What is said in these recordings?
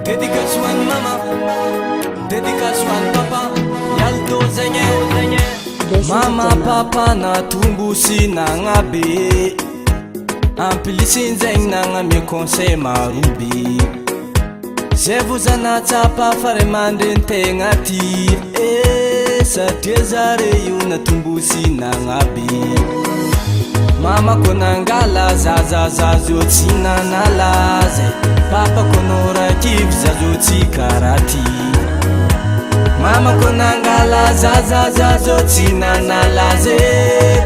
Dedication mama, dedication papa, yalto zenye. Mama papa na tumbu si nangabe, amplisin zeng nanga mi conseil marubi. Je vous anatapa fare mandente ngati, sa tezare yuna tumbu si nangabe. Mama konangala zaza zazoti nanalaze, papa konora kif zazoti karati. Mama konangala zaza zazoti nanalaze,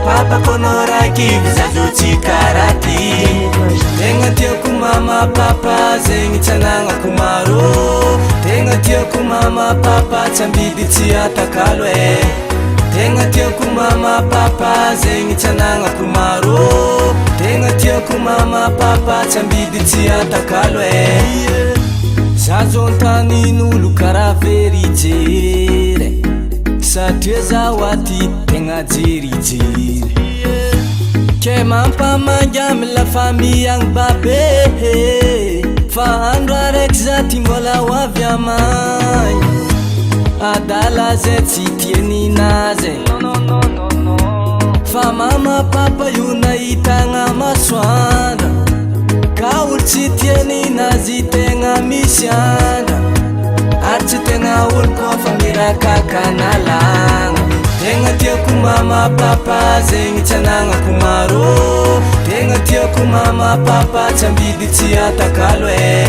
papa konora kif zazoti karati. Tenga tia kumama papa zengi chananga kumaro, tenga tia kumama papa chambidi tia takalwe. Tenga tia kumama papa zengi chananga kumaro, tenga tia kumama papa chambidi tia takalwe. Sazontani nulu kara verijere, sateza wati tenga jeri jere. Ke mampa manjam la famille yang babe, fa andra rexati mola wa vyamanya. Adala zeti tieni naze, fa mama papa yuna itanga maswana, kaulchi tieni nazi tenga misiana, archi tenga ulko famira kakanalanga. Tenga tia kumama papa zengi chananga kumaro, tenga tia kumama papa chambidi tia takalwe.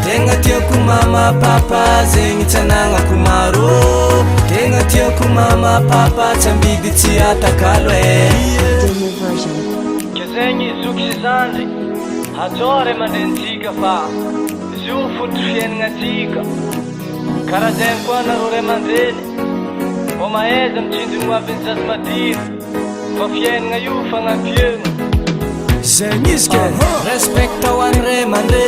Tenga tia kumama papa zengi chananga kumaro, tenga tia kumama papa chambidi tia takalwe. Kezengi zukizanzi hajore mandentika fa zufu tuyen ngatika karazen kwa na rore mandeni omaeza mchindu mwabenzas madina fafien ngayufa ngapien Zengiske respecta wanre mande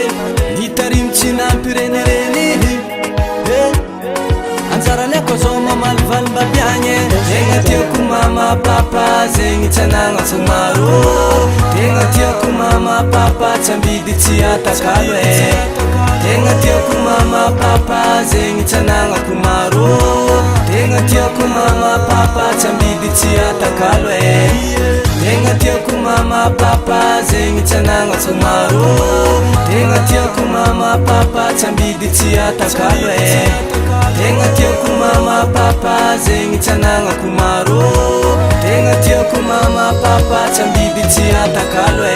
nitarim china pirenireni anzara leko zoma malval babyanye. Tenga tia kumama papa zengi chananga kumaro, tenga tia kumama papa chambidi tia takalwe. Tenga tia kumama papa zengi chananga kumaro, tenga tia kumama papa chambidi tia takalwe. Tenga tia kumama papa zengi chananga kumaro, tenga tia kumama papa chambidi tia takalwe. Tenga tia kumama papa zengi chananga kumaro, tenga tia kumama papa chambidi tia takalwe.